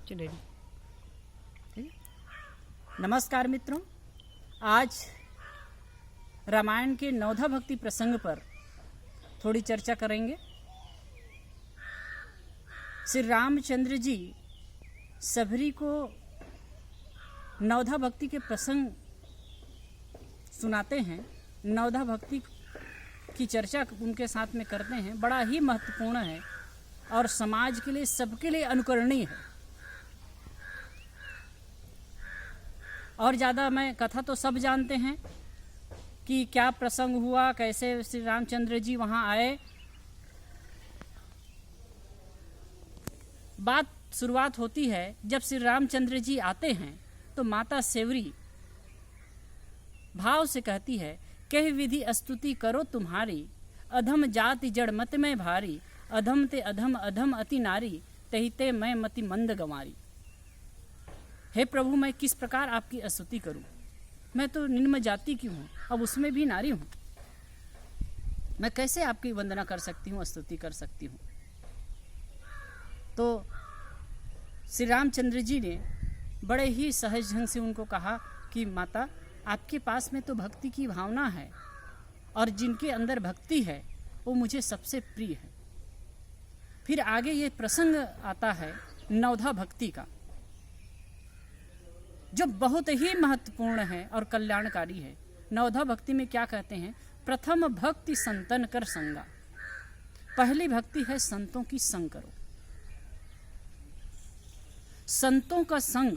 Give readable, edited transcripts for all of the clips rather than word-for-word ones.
चलिए ठीक है। नमस्कार मित्रों, आज रामायण के नवधा भक्ति प्रसंग पर थोड़ी चर्चा करेंगे। श्री रामचंद्र जी सबरी को नवधा भक्ति के प्रसंग सुनाते हैं, नवधा भक्ति की चर्चा उनके साथ में करते हैं। बड़ा ही महत्वपूर्ण है और समाज के लिए, सबके लिए अनुकरणीय है। और ज़्यादा मैं कथा तो सब जानते हैं कि क्या प्रसंग हुआ, कैसे श्री रामचंद्र जी वहाँ आए। बात शुरुआत होती है जब श्री रामचंद्र जी आते हैं तो माता सेवरी भाव से कहती है, कह विधि स्तुति करो तुम्हारी, अधम जाति जड़ मत में भारी, अधम ते अधम अधम अति नारी, तहिते मैं मति मंद गंवारी। हे प्रभु, मैं किस प्रकार आपकी स्तुति करूं? मैं तो निम्न जाति की हूं, अब उसमें भी नारी हूं। मैं कैसे आपकी वंदना कर सकती हूं, स्तुति कर सकती हूं? तो श्री रामचंद्र जी ने बड़े ही सहज ढंग से उनको कहा कि माता, आपके पास में तो भक्ति की भावना है और जिनके अंदर भक्ति है वो मुझे सबसे प्रिय है। फिर आगे ये प्रसंग आता है नवधा भक्ति का, जो बहुत ही महत्वपूर्ण है और कल्याणकारी है। नवधा भक्ति में क्या कहते हैं? प्रथम भक्ति संतन कर संगा। पहली भक्ति है संतों की संग करो। संतों का संग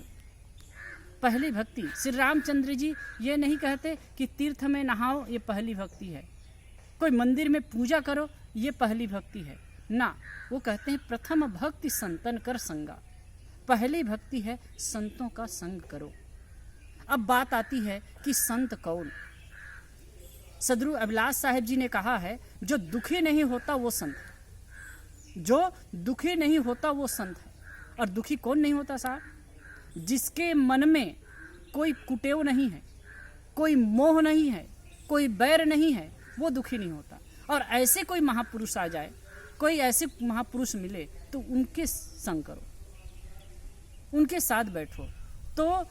पहली भक्ति। श्री रामचंद्र जी ये नहीं कहते कि तीर्थ में नहाओ, ये पहली भक्ति है। कोई मंदिर में पूजा करो, ये पहली भक्ति है ना। वो कहते हैं प्रथम भक्ति संतन कर संगा। पहली भक्ति है संतों का संग करो। अब बात आती है कि संत कौन? सदगुरु अभिलाष साहेब जी ने कहा है, जो दुखी नहीं होता वो संत है। जो दुखी नहीं होता वो संत है। और दुखी कौन नहीं होता साहब? जिसके मन में कोई कुटेव नहीं है, कोई मोह नहीं है, कोई बैर नहीं है, वो दुखी नहीं होता। और ऐसे कोई महापुरुष आ जाए, कोई ऐसे महापुरुष मिले तो उनके संग करो, उनके साथ बैठो। तो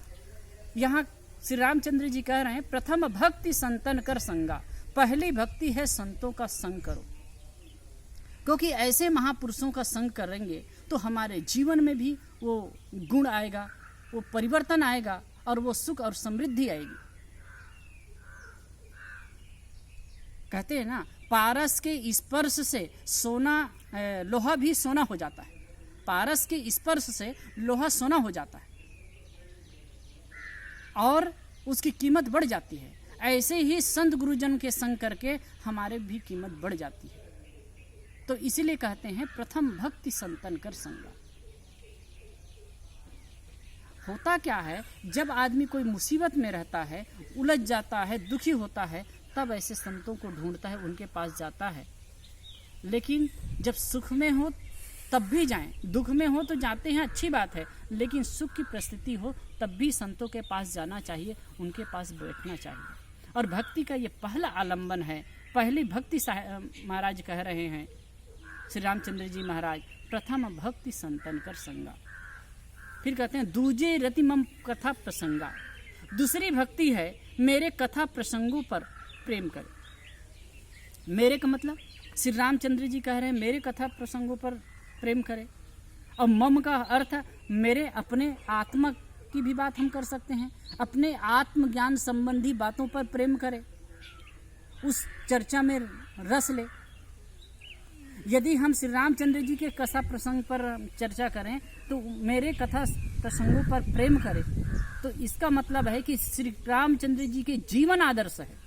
यहाँ श्री रामचंद्र जी कह रहे हैं प्रथम भक्ति संतन कर संगा। पहली भक्ति है संतों का संग करो, क्योंकि ऐसे महापुरुषों का संग करेंगे तो हमारे जीवन में भी वो गुण आएगा, वो परिवर्तन आएगा और वो सुख और समृद्धि आएगी। कहते हैं ना, पारस के स्पर्श से सोना लोहा भी सोना हो जाता है। पारस के स्पर्श से लोहा सोना हो जाता है और उसकी कीमत बढ़ जाती है। ऐसे ही संत गुरुजन के संग करके हमारे भी कीमत बढ़ जाती है। तो इसीलिए कहते हैं प्रथम भक्ति संतन कर संगा। होता क्या है, जब आदमी कोई मुसीबत में रहता है, उलझ जाता है, दुखी होता है, तब ऐसे संतों को ढूंढता है, उनके पास जाता है। लेकिन जब सुख में हो तब भी जाएं, दुख में हो तो जाते हैं, अच्छी बात है। लेकिन सुख की परिस्थिति हो तब भी संतों के पास जाना चाहिए, उनके पास बैठना चाहिए। और भक्ति का ये पहला आलंबन है। पहली भक्ति महाराज कह रहे हैं श्री रामचंद्र जी महाराज, प्रथम भक्ति संतन कर संगा। फिर कहते हैं दूजे रति मम कथा प्रसंगा। दूसरी भक्ति है मेरे कथा प्रसंगों पर प्रेम करे। मेरे का मतलब श्री रामचंद्र जी कह रहे हैं मेरे कथा प्रसंगों पर प्रेम करे। और मम का अर्थ मेरे अपने आत्मा की भी बात हम कर सकते हैं, अपने आत्मज्ञान संबंधी बातों पर प्रेम करे, उस चर्चा में रस ले। यदि हम श्री रामचंद्र जी के कथा प्रसंग पर चर्चा करें तो मेरे कथा प्रसंगों पर प्रेम करें, तो इसका मतलब है कि श्री रामचंद्र जी के जीवन आदर्श है,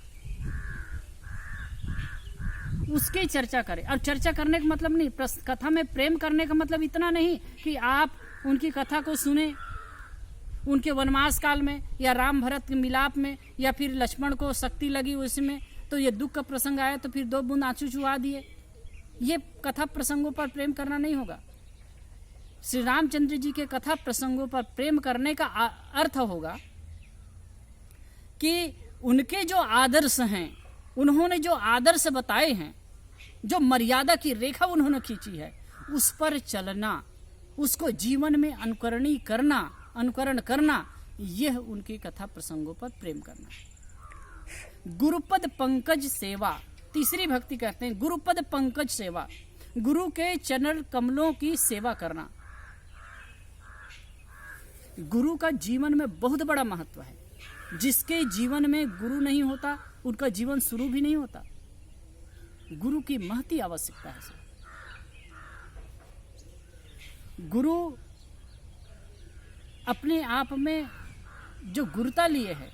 उसकी चर्चा करें। और चर्चा करने का मतलब नहीं, कथा में प्रेम करने का मतलब इतना नहीं कि आप उनकी कथा को सुने, उनके वनवास काल में या राम भरत के मिलाप में, या फिर लक्ष्मण को शक्ति लगी उसमें तो ये दुख का प्रसंग आया तो फिर 2 बूंद आंसू चुहा दिए। ये कथा प्रसंगों पर प्रेम करना नहीं होगा। श्री रामचंद्र जी के कथा प्रसंगों पर प्रेम करने का अर्थ होगा कि उनके जो आदर्श हैं, उन्होंने जो आदर्श बताए हैं, जो मर्यादा की रेखा उन्होंने खींची है, उस पर चलना, उसको जीवन में अनुकरण करना, यह उनकी कथा प्रसंगों पर प्रेम करना। गुरुपद पंकज सेवा, तीसरी भक्ति कहते हैं गुरुपद पंकज सेवा, गुरु के चरण कमलों की सेवा करना। गुरु का जीवन में बहुत बड़ा महत्व है। जिसके जीवन में गुरु नहीं होता उनका जीवन शुरू भी नहीं होता। गुरु की महती आवश्यकता है। गुरु अपने आप में जो गुरुता लिए है,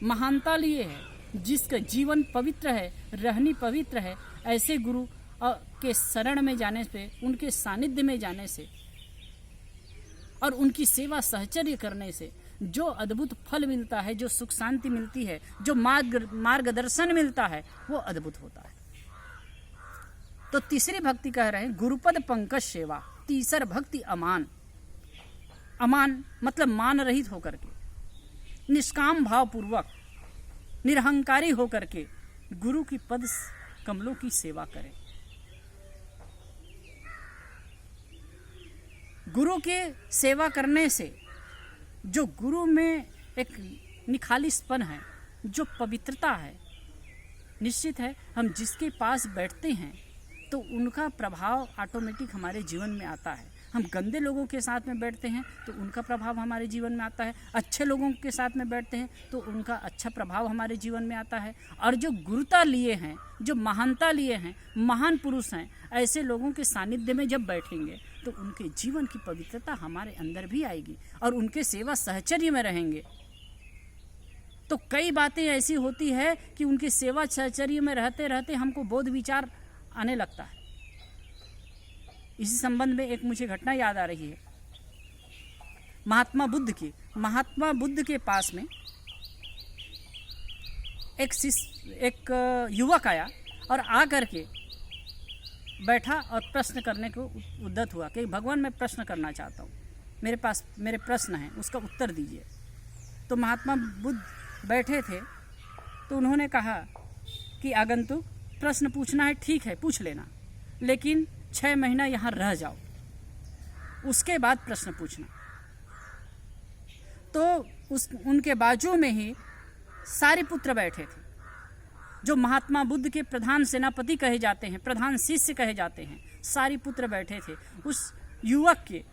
महानता लिए है, जिसका जीवन पवित्र है, रहनी पवित्र है, ऐसे गुरु के शरण में जाने से, उनके सानिध्य में जाने से और उनकी सेवा सहचर्य करने से जो अद्भुत फल मिलता है, जो सुख शांति मिलती है, जो मार्गदर्शन मिलता है, वो अद्भुत होता है। तो तीसरी भक्ति कह रहे हैं गुरुपद पंकज सेवा, तीसर भक्ति अमान। अमान मतलब मान रहित होकर के, निष्काम भाव पूर्वक, निरहंकारी होकर के गुरु की पद कमलों की सेवा करें। गुरु के सेवा करने से जो गुरु में एक निखालिसपन है, जो पवित्रता है, निश्चित है हम जिसके पास बैठते हैं तो उनका प्रभाव ऑटोमेटिक हमारे जीवन में आता है। हम गंदे लोगों के साथ में बैठते हैं तो उनका प्रभाव हमारे जीवन में आता है, अच्छे लोगों के साथ में बैठते हैं तो उनका अच्छा प्रभाव हमारे जीवन में आता है। और जो गुरुता लिए हैं, जो महानता लिए हैं, महान पुरुष हैं, ऐसे लोगों के सानिध्य में जब बैठेंगे तो उनके जीवन की पवित्रता हमारे अंदर भी आएगी और उनके सेवा सहचर्य में रहेंगे। तो कई बातें ऐसी होती है कि उनकी सेवा सहचर्य में रहते रहते हमको बोध विचार आने लगता है। इसी संबंध में एक मुझे घटना याद आ रही है, महात्मा बुद्ध की। महात्मा बुद्ध के पास में एक युवक आया और आकर के बैठा और प्रश्न करने को उद्यत हुआ कि भगवान मैं प्रश्न करना चाहता हूँ, मेरे प्रश्न हैं, उसका उत्तर दीजिए। तो महात्मा बुद्ध बैठे थे तो उन्होंने कहा कि आगंतुक प्रश्न पूछना है, ठीक है पूछ लेना, लेकिन 6 महीना यहाँ रह जाओ, उसके बाद प्रश्न पूछना। तो उनके बाजू में ही सारे पुत्र बैठे थे, जो महात्मा बुद्ध के प्रधान सेनापति कहे जाते हैं, प्रधान शिष्य कहे जाते हैं, सारे पुत्र बैठे थे। उस युवक के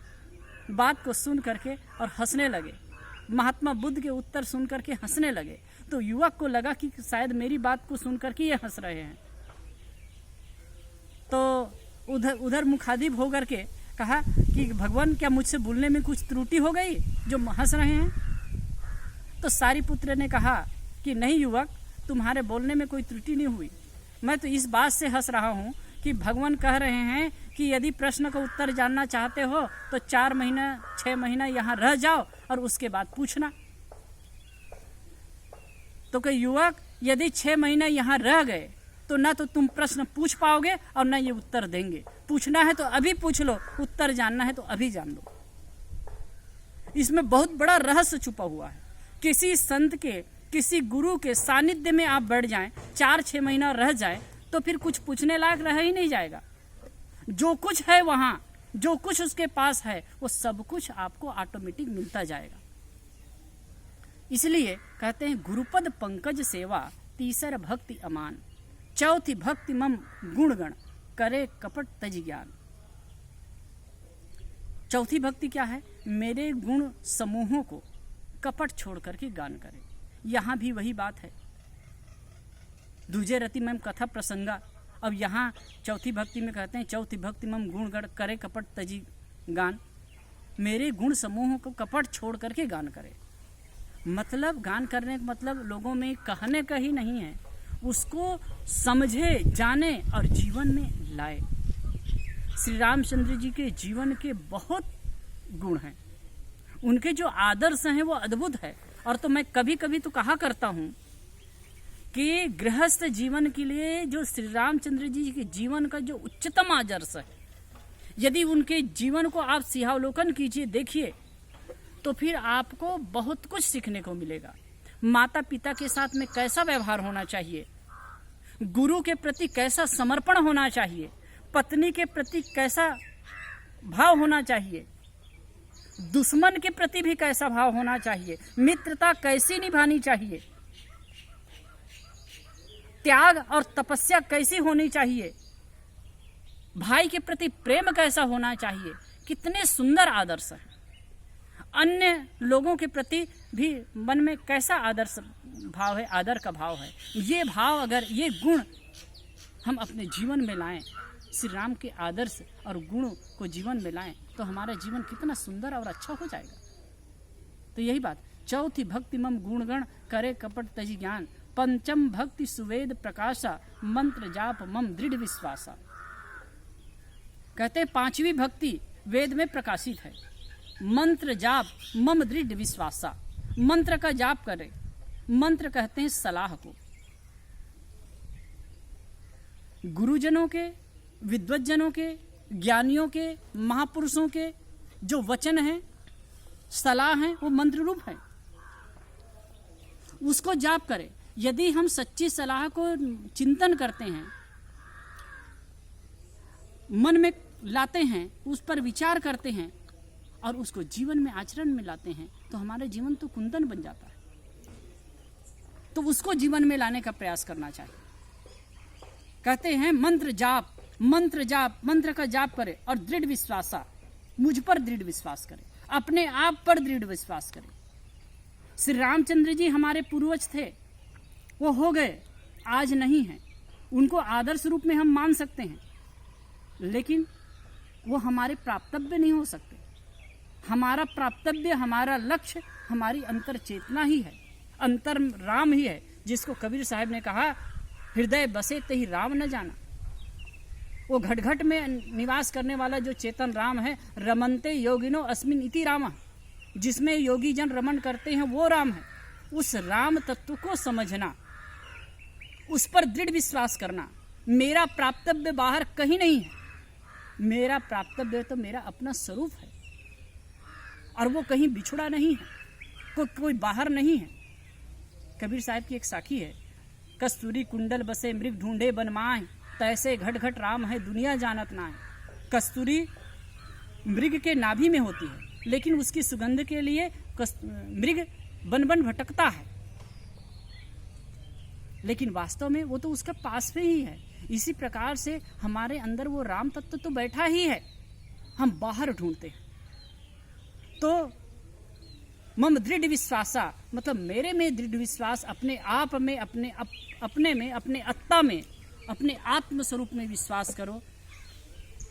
बात को सुन करके और हंसने लगे, महात्मा बुद्ध के उत्तर सुन करके हंसने लगे। तो युवक को लगा कि शायद मेरी बात को सुन करके ये हंस रहे हैं। तो उधर मुखातिब होकर के कहा कि भगवान क्या मुझसे बोलने में कुछ त्रुटि हो गई जो हंस रहे हैं? तो सारिपुत्र ने कहा कि नहीं युवक, तुम्हारे बोलने में कोई त्रुटि नहीं हुई, मैं तो इस बात से हंस रहा हूँ कि भगवान कह रहे हैं कि यदि प्रश्न का उत्तर जानना चाहते हो तो 4 महीना 6 महीना यहाँ रह जाओ और उसके बाद पूछना। तो कि युवक यदि 6 महीना यहाँ रह गए तो ना तो तुम प्रश्न पूछ पाओगे और ना ये उत्तर देंगे। पूछना है तो अभी पूछ लो, उत्तर जानना है तो अभी जान लो। इसमें बहुत बड़ा रहस्य छुपा हुआ है। किसी संत के, किसी गुरु के सानिध्य में आप बैठ जाएं, 4-6 महीना रह जाएं, तो फिर कुछ पूछने लायक रह ही नहीं जाएगा। जो कुछ है वहाँ, जो कुछ उसके पास है, वो सब कुछ आपको ऑटोमेटिक मिलता जाएगा। इसलिए कहते हैं गुरुपद पंकज सेवा, तीसर भक्ति अमान, चौथी भक्ति मम गुणगण, करे कपट तज ज्ञान। चौथी भक्ति क्या है? मेरे गुण समूहों को कपट छोड़ करके गान करे। यहाँ भी वही बात है, दूजे रति मम कथा प्रसंगा। अब यहाँ चौथी भक्ति में कहते हैं चौथी भक्ति मम गुणगण, करे कपट तजी गान। मेरे गुण समूहों को कपट छोड़ करके गान करे। मतलब गान करने का मतलब लोगों में कहने का ही नहीं है, उसको समझे, जाने और जीवन में लाए। श्री रामचंद्र जी के जीवन के बहुत गुण हैं, उनके जो आदर्श हैं वो अद्भुत है। और तो मैं कभी कभी तो कहा करता हूँ कि गृहस्थ जीवन के लिए जो श्री रामचंद्र जी के जीवन का जो उच्चतम आदर्श है, यदि उनके जीवन को आप सिंहावलोकन कीजिए, देखिए, तो फिर आपको बहुत कुछ सीखने को मिलेगा। माता पिता के साथ में कैसा व्यवहार होना चाहिए, गुरु के प्रति कैसा समर्पण होना चाहिए, पत्नी के प्रति कैसा भाव होना चाहिए, दुश्मन के प्रति भी कैसा भाव होना चाहिए, मित्रता कैसी निभानी चाहिए, त्याग और तपस्या कैसी होनी चाहिए, भाई के प्रति प्रेम कैसा होना चाहिए। कितने सुंदर आदर्श हैं। अन्य लोगों के प्रति भी मन में कैसा आदर्श भाव है, आदर का भाव है। ये भाव, अगर ये गुण हम अपने जीवन में लाएं, श्री राम के आदर्श और गुणों को जीवन में लाएं, तो हमारा जीवन कितना सुंदर और अच्छा हो जाएगा। तो यही बात। चौथी भक्ति मम गुणगण करे कपट तजी ज्ञान, पंचम भक्ति सुवेद प्रकाशा, मंत्र जाप मम दृढ़ विश्वासा। कहते 5वीं भक्ति वेद में प्रकाशित है। मंत्र जाप मम दृढ़ विश्वासा, मंत्र का जाप करे। मंत्र कहते हैं सलाह को। गुरुजनों के, विद्वज्जनों के, ज्ञानियों के, महापुरुषों के जो वचन हैं, सलाह हैं, वो मंत्र रूप है। उसको जाप करे। यदि हम सच्ची सलाह को चिंतन करते हैं, मन में लाते हैं, उस पर विचार करते हैं और उसको जीवन में आचरण में लाते हैं, तो हमारा जीवन तो कुंदन बन जाता है। तो उसको जीवन में लाने का प्रयास करना चाहिए। कहते हैं मंत्र जाप, मंत्र जाप, मंत्र का जाप करे और दृढ़ विश्वासा, मुझ पर दृढ़ विश्वास करे, अपने आप पर दृढ़ विश्वास करे। श्री रामचंद्र जी हमारे पूर्वज थे, वो हो गए, आज नहीं है। उनको आदर्श रूप में हम मान सकते हैं, लेकिन वो हमारे प्राप्तव्य नहीं हो सकते। हमारा प्राप्तव्य, हमारा लक्ष्य हमारी अंतर चेतना ही है, अंतर राम ही है, जिसको कबीर साहब ने कहा हृदय बसे ते ही राम न जाना। वो घट घट में निवास करने वाला जो चेतन राम है, रमनते योगिनो अस्मिन इति राम, जिसमें योगी जन रमन करते हैं वो राम है। उस राम तत्व को समझना, उस पर दृढ़ विश्वास करना। मेरा प्राप्तव्य बाहर कहीं नहीं है, मेरा प्राप्तव्य तो मेरा अपना स्वरूप है, और वो कहीं बिछुड़ा नहीं है, कोई बाहर नहीं है। कबीर साहब की एक साखी है, कस्तूरी कुंडल बसे मृग ढूंढे बन माय, तैसे घट घट राम है दुनिया जानत ना है। कस्तूरी मृग के नाभि में होती है, लेकिन उसकी सुगंध के लिए मृग बन बन भटकता है, लेकिन वास्तव में वो तो उसके पास में ही है। इसी प्रकार से हमारे अंदर वो राम तत्व तो बैठा ही है, हम बाहर ढूंढते हैं। तो मम दृढ़ विश्वासा मतलब मेरे में दृढ़ विश्वास, अपने आप में, अपने में, अपने आत्मा में, अपने आत्म स्वरूप में विश्वास करो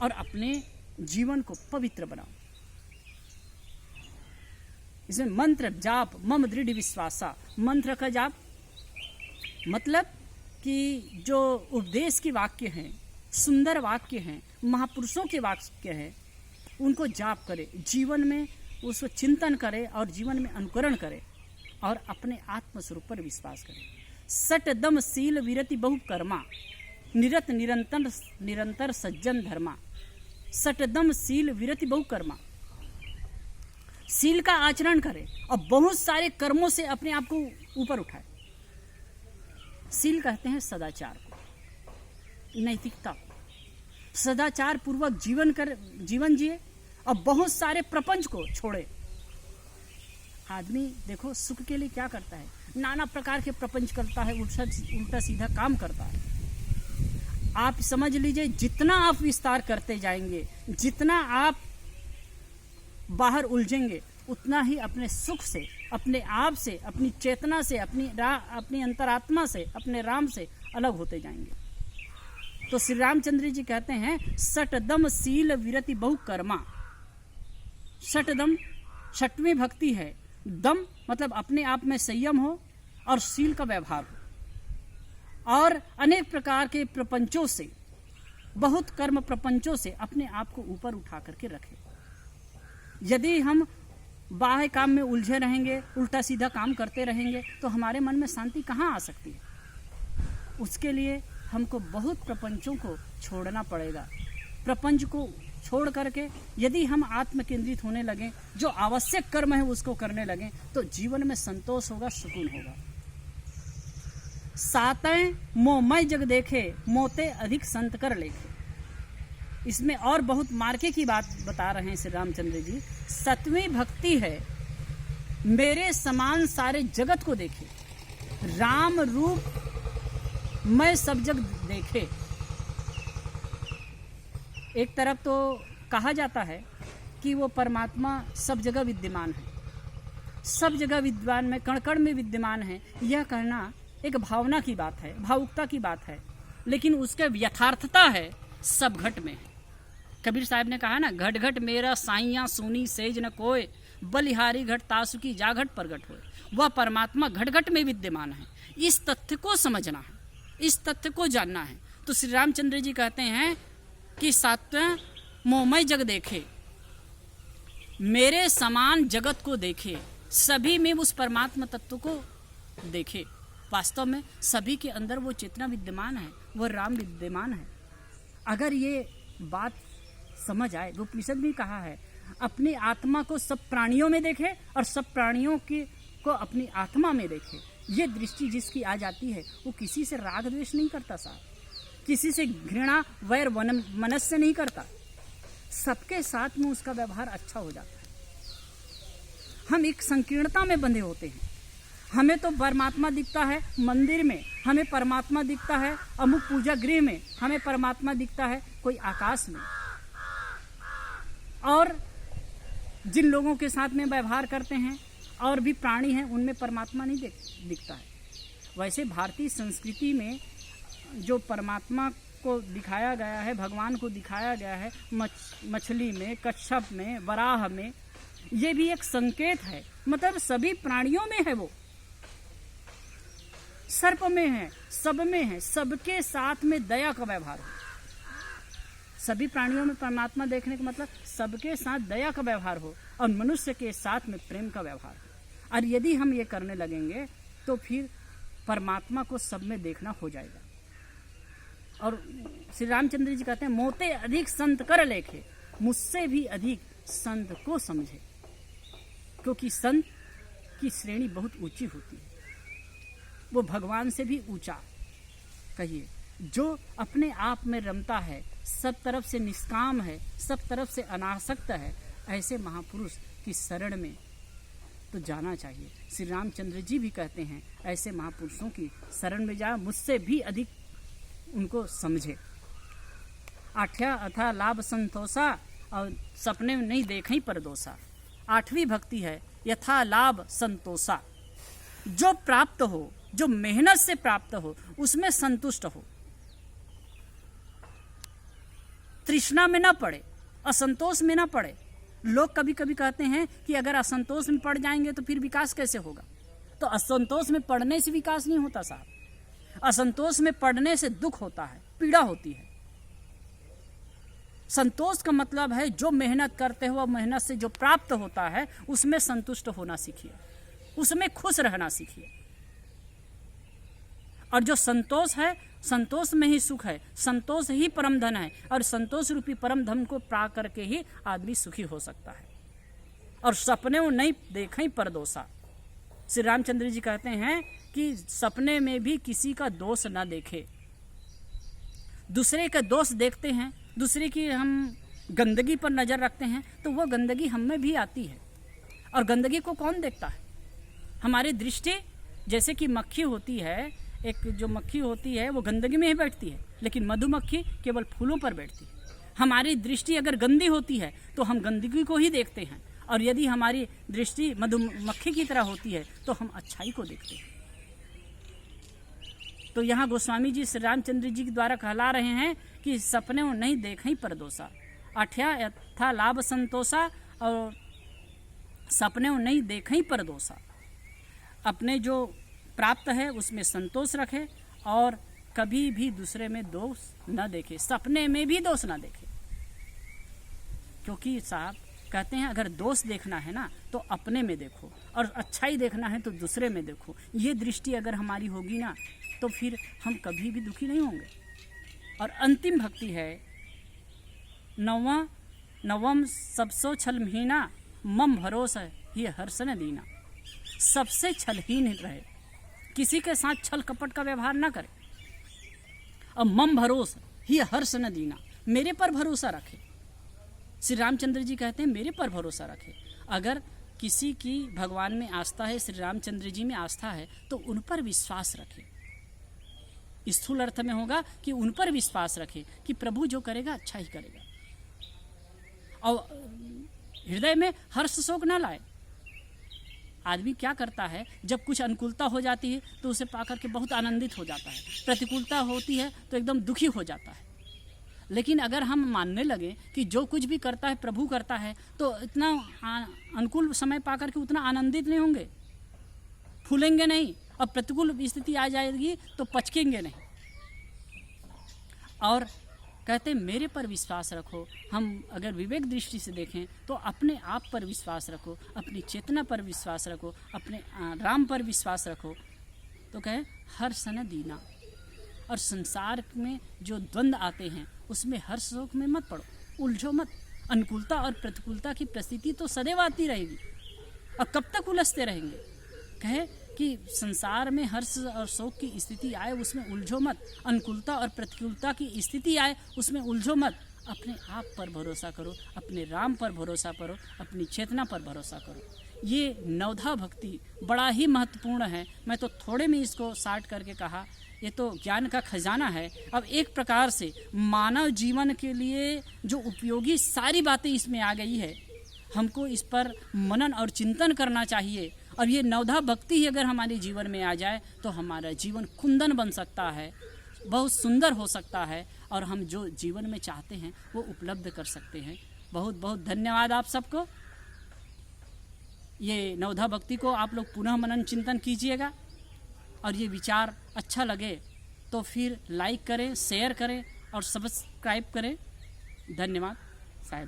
और अपने जीवन को पवित्र बनाओ। इसमें मंत्र जाप मम दृढ़ विश्वासा, मंत्र का जाप मतलब कि जो उपदेश के वाक्य हैं, सुंदर वाक्य हैं, महापुरुषों के वाक्य हैं, उनको जाप करे, जीवन में उसको चिंतन करे और जीवन में अनुकरण करे और अपने आत्मस्वरूप पर विश्वास करे। सट दम सील विरति बहु कर्मा, निरत निरंतर निरंतर सज्जन धर्मा। सट दम सील विरति बहु कर्मा, सील का आचरण करे और बहुत सारे कर्मों से अपने आप को ऊपर उठाए। सील कहते हैं सदाचार को, नैतिकता को। सदाचार पूर्वक जीवन जिए और बहुत सारे प्रपंच को छोड़े। आदमी देखो सुख के लिए क्या करता है, नाना प्रकार के प्रपंच करता है, उल्टा सीधा काम करता है। आप समझ लीजिए, जितना आप विस्तार करते जाएंगे, जितना आप बाहर उलझेंगे, उतना ही अपने सुख से, अपने आप से, अपनी चेतना से, अपनी अंतरात्मा से, अपने राम से अलग होते जाएंगे। तो श्री रामचंद्र जी कहते हैं सटदम सील विरति बहु कर्मा। सटदम 6वीं भक्ति है। दम मतलब अपने आप में संयम हो और शील का व्यवहार हो और अनेक प्रकार के प्रपंचों से, बहुत कर्म प्रपंचों से अपने आप को ऊपर उठा करके रखें। यदि हम बाह्य काम में उलझे रहेंगे, उल्टा सीधा काम करते रहेंगे, तो हमारे मन में शांति कहाँ आ सकती है। उसके लिए हमको बहुत प्रपंचों को छोड़ना पड़ेगा। प्रपंच को छोड़ करके यदि हम आत्म केंद्रित होने लगें, जो आवश्यक कर्म है उसको करने लगें, तो जीवन में संतोष होगा, सुकून होगा। सातें मोहमय जग देखे, मोते अधिक संत कर लेखे। इसमें और बहुत मार्के की बात बता रहे हैं श्री रामचंद्र जी। 7वीं भक्ति है, मेरे समान सारे जगत को देखे, राम रूप मैं सब जग देखे। एक तरफ तो कहा जाता है कि वो परमात्मा सब जगह विद्यमान है, सब जगह विद्यमान में, कण कण में विद्यमान है। यह कहना एक भावना की बात है, भावुकता की बात है, लेकिन उसके यथार्थता है सब घट में। कबीर साहब ने कहा ना, घट घट मेरा साइया सुनी सेज न कोय, बलिहारी घट तासुकी जा घट प्रगट होए। वह परमात्मा घट घट में विद्यमान है। इस तथ्य को समझना है, इस तथ्य को जानना है। तो श्री रामचंद्र जी कहते हैं कि 7वें मोहमय जग देखे, मेरे समान जगत को देखे, सभी में उस परमात्मा तत्व को देखे। वास्तव में सभी के अंदर वो चेतना विद्यमान है, वो राम विद्यमान है। अगर ये बात समझ आए, वो उपनिषद भी कहा है, अपनी आत्मा को सब प्राणियों में देखे और सब प्राणियों को अपनी आत्मा में देखे। ये दृष्टि जिसकी आ जाती है वो किसी से राग द्वेष नहीं करता साहब, किसी से घृणा वैर मनस्य नहीं करता, सबके साथ में उसका व्यवहार अच्छा हो जाता है। हम एक संकीर्णता में बंधे होते हैं। हमें तो परमात्मा दिखता है मंदिर में, हमें परमात्मा दिखता है अमुक पूजा गृह में, हमें परमात्मा दिखता है कोई आकाश में, और जिन लोगों के साथ में व्यवहार करते हैं और भी प्राणी हैं उनमें परमात्मा नहीं दिखता है। वैसे भारतीय संस्कृति में जो परमात्मा को दिखाया गया है, भगवान को दिखाया गया है मछली में, कच्छप में, वराह में, ये भी एक संकेत है। मतलब सभी प्राणियों में है, वो सर्प में है, सब में है, सबके साथ में दया का व्यवहार है। सभी प्राणियों में परमात्मा देखने का मतलब सबके साथ दया का व्यवहार हो और मनुष्य के साथ में प्रेम का व्यवहार हो। और यदि हम ये करने लगेंगे तो फिर परमात्मा को सब में देखना हो जाएगा। और श्री रामचंद्र जी कहते हैं, मोते अधिक संत कर लेखे, मुझसे भी अधिक संत को समझे। क्योंकि संत की श्रेणी बहुत ऊंची होती है, वो भगवान से भी ऊंचा कहिए। जो अपने आप में रमता है, सब तरफ से निष्काम है, सब तरफ से अनासक्त है, ऐसे महापुरुष की शरण में तो जाना चाहिए। श्री रामचंद्र जी भी कहते हैं ऐसे महापुरुषों की शरण में जाए, मुझसे भी अधिक उनको समझे। 8 अथा लाभ संतोषा, और सपने में नहीं देखें परदोषा। 8वीं भक्ति है यथा लाभ संतोषा। जो प्राप्त हो, जो मेहनत से प्राप्त हो, उसमें संतुष्ट हो, तृष्णा में ना पड़े, असंतोष में ना पड़े। लोग कभी कभी कहते हैं कि अगर असंतोष में पड़ जाएंगे तो फिर विकास कैसे होगा। तो असंतोष में पड़ने से विकास नहीं होता साहब। असंतोष में पड़ने से दुख होता है, पीड़ा होती है। संतोष का मतलब है जो मेहनत करते हो, मेहनत से जो प्राप्त होता है उसमें संतुष्ट होना सीखिए, उसमें खुश रहना सीखिए। और जो संतोष है, संतोष में ही सुख है, संतोष ही परम धन है, और संतोष रूपी परम धन को पा करके ही आदमी सुखी हो सकता है। और सपने वो नहीं देखें परदोषा। श्री रामचंद्र जी कहते हैं कि सपने में भी किसी का दोष ना देखे। दूसरे का दोष देखते हैं, दूसरे की हम गंदगी पर नजर रखते हैं, तो वह गंदगी हम में भी आती है। और गंदगी को कौन देखता है? हमारी दृष्टि, जैसे कि मक्खी होती है, एक जो मक्खी होती है वो गंदगी में ही बैठती है, लेकिन मधुमक्खी केवल फूलों पर बैठती है। हमारी दृष्टि अगर गंदी होती है तो हम गंदगी को ही देखते हैं, और यदि हमारी दृष्टि मधुमक्खी की तरह होती है तो हम अच्छाई को देखते हैं। तो यहाँ गोस्वामी जी श्री रामचंद्र जी के द्वारा कहला रहे हैं कि सपने वो नहीं देखें परदोषा। 8 यथा लाभ संतोषा, और सपने वो नहीं देखें परदोषा। अपने जो प्राप्त है उसमें संतोष रखे और कभी भी दूसरे में दोष न देखे, सपने में भी दोष न देखे। क्योंकि साहब कहते हैं अगर दोष देखना है ना तो अपने में देखो, और अच्छाई देखना है तो दूसरे में देखो। ये दृष्टि अगर हमारी होगी ना तो फिर हम कभी भी दुखी नहीं होंगे। और अंतिम भक्ति है नवम सबसो छलहीना, मम भरोसा ये हर्षन दीना। सबसे छलहीन रहे, किसी के साथ छल कपट का व्यवहार ना करे। और मम भरोसा ये हर्ष न दीना, मेरे पर भरोसा रखे। श्री रामचंद्र जी कहते हैं मेरे पर भरोसा रखे। अगर किसी की भगवान में आस्था है, श्री रामचंद्र जी में आस्था है, तो उन पर विश्वास रखे। स्थूल अर्थ में होगा कि उन पर विश्वास रखे कि प्रभु जो करेगा अच्छा ही करेगा, और हृदय में हर्ष शोक ना लाए। आदमी क्या करता है, जब कुछ अनुकूलता हो जाती है तो उसे पाकर के बहुत आनंदित हो जाता है, प्रतिकूलता होती है तो एकदम दुखी हो जाता है। लेकिन अगर हम मानने लगे कि जो कुछ भी करता है प्रभु करता है, तो इतना अनुकूल समय पाकर के उतना आनंदित नहीं होंगे, फूलेंगे नहीं, और प्रतिकूल स्थिति आ जाएगी तो पचकेंगे नहीं। और कहते मेरे पर विश्वास रखो। हम अगर विवेक दृष्टि से देखें तो अपने आप पर विश्वास रखो, अपनी चेतना पर विश्वास रखो, अपने राम पर विश्वास रखो। तो कहे हर सन दीना। और संसार में जो द्वंद्व आते हैं उसमें हर शोक में मत पड़ो, उलझो मत। अनुकूलता और प्रतिकूलता की परिस्थिति तो सदैव आती रहेगी, और कब तक उलझते रहेंगे। कहे कि संसार में हर्ष और शोक की स्थिति आए उसमें उलझो मत, अनुकूलता और प्रतिकूलता की स्थिति आए उसमें उलझो मत। अपने आप पर भरोसा करो, अपने राम पर भरोसा करो, अपनी चेतना पर भरोसा करो। ये नवधा भक्ति बड़ा ही महत्वपूर्ण है। मैं तो थोड़े में इसको शार्ट करके कहा, ये तो ज्ञान का खजाना है। अब एक प्रकार से मानव जीवन के लिए जो उपयोगी सारी बातें इसमें आ गई है, हमको इस पर मनन और चिंतन करना चाहिए। और ये नवधा भक्ति ही अगर हमारे जीवन में आ जाए तो हमारा जीवन कुंदन बन सकता है, बहुत सुंदर हो सकता है, और हम जो जीवन में चाहते हैं वो उपलब्ध कर सकते हैं। बहुत बहुत धन्यवाद आप सबको। ये नवधा भक्ति को आप लोग पुनः मनन चिंतन कीजिएगा, और ये विचार अच्छा लगे तो फिर लाइक करें, शेयर करें और सब्सक्राइब करें। धन्यवाद साहब।